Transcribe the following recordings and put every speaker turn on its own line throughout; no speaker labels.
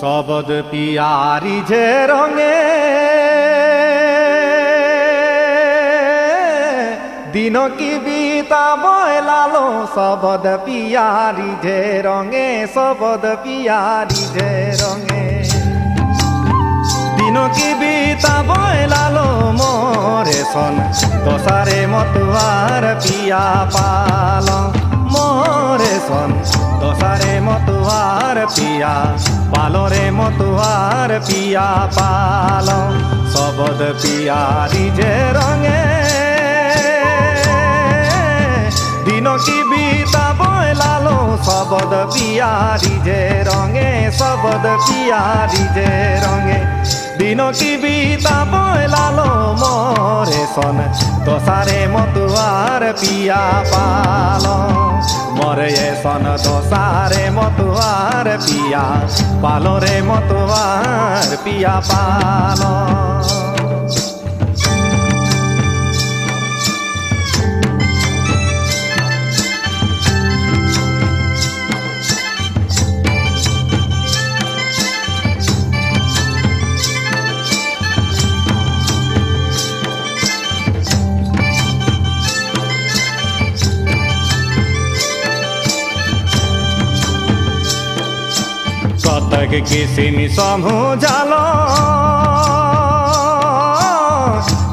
শবদ পিয়ারি যে রঙে দিন কি বিতা বয়লালো শবদ পিয়ারি যে রঙে শবদ পিয়ারি যে রঙে দিন কি বিতা বয়লালো মোরে সন দশারে মতুয়ার পিয়া পাল মোরে সন দশারে মতুয়ার পিয়া পালরে মতুয়ার পিয়া পাল শবদ পিয়ারি যে রঙে দিন কি বিতা বয়লালো শবদ পিয়ারি যে রঙে শবদ পিয়ারি যে রঙে দিন কি বিতা বয়লালো মোরে সন দশারে মতুয়ার পিয়া পাল মোরে সন দশারে মতুয়ার পিয়া পালরে মতুয়ার পিয়া পাল কতক কিসিমি সমু জাল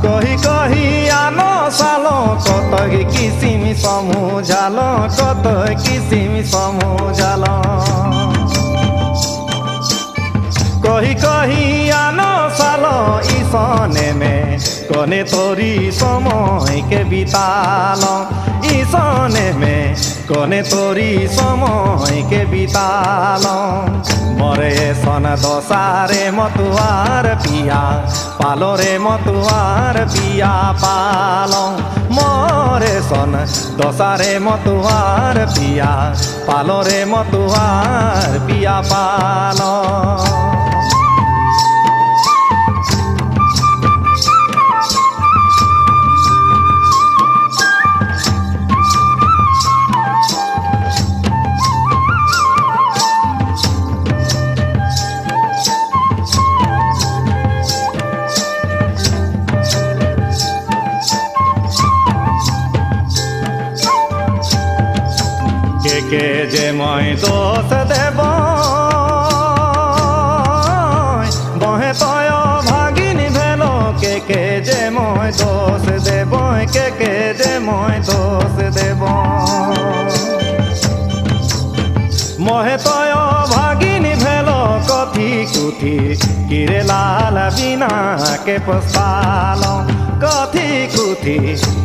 কহি কহি আনো সাল কতক কিসিমি সমু জাল কত কিসিমি সমু জাল কহি কহি আনো সাল ইসনে মে কনে তোরি সময়কে বিতাল ইসনে মে কনে তোরি সময়কে বিতাল মোরে সন দশারে মতুয়ার পিয়া পালরে মতুয়ার পিয়া পাল মোরে সন দশারে মতুয়ার পিয়া পালরে মতুয়ার পিয়া পাল কে যে মই দোষ দেব বহে তয় ভাগিনী ভেল কে যে মই দোষ দেব কে যে মই দোষ দেব মহে তয় ভাগিনী ভেল কথি কুথি কিরে লাল বিনা কে পসাল কথি কুথি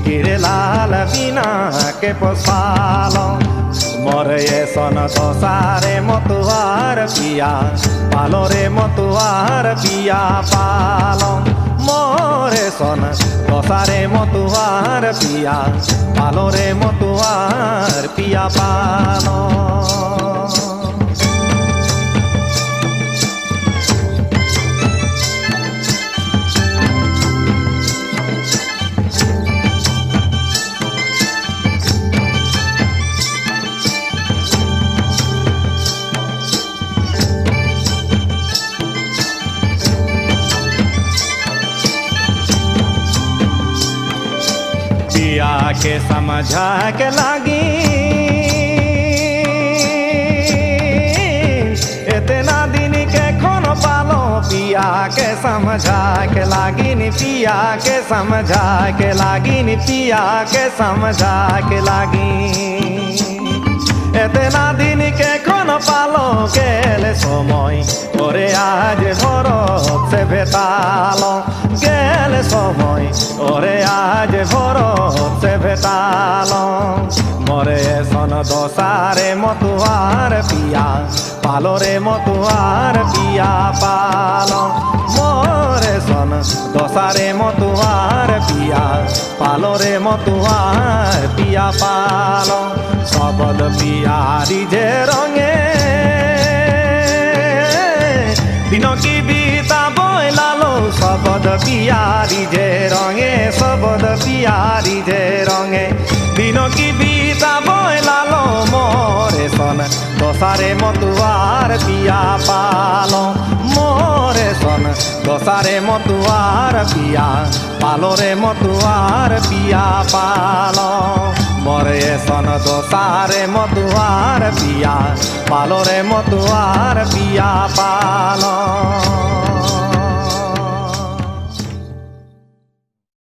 কিরে লাল বিনা কে পসাল মোরে সন দশারে মতুয়ার পিয়া পালরে মতুয়ার পিয়া পাল মোরে সন দশারে মতুয়ার পিয়া পালরে মতুয়ার পিয়া পাল पिया के समझा के लागी इतना दिन के खोन पालो पिया के समझा के लागी नी पिया के समझा के लागी नी पिया के समझा के लागी इतना दिन के खोन पालो गेले समय ओरे आज भरत से भेटालो गेले समय ओरे आज भरत से भेटाल মোরে সন দশারে মতুয়ার পিয়া পালরে মতুয়ার পিয়া পাল মোরে সন দশারে মতুয়ার পিয়া পালরে মতুয়ার পিয়া পাল শবদ পিয়ারি যে রঙে দিন কি বিতা বয়লালো শবদ পিয়ারি যে রঙে শবদ পিয়ারি যে রঙে দিন কি বিতা বয়লালো মোরে मोरे सन दसारे मतुआर पिया पालो मोरे सन दसारे मतुआर पिया पालो रे मतुआर पिया पालो मोरे सन दसारे मतुआर पिया पालो रे मतुआर पिया पालो।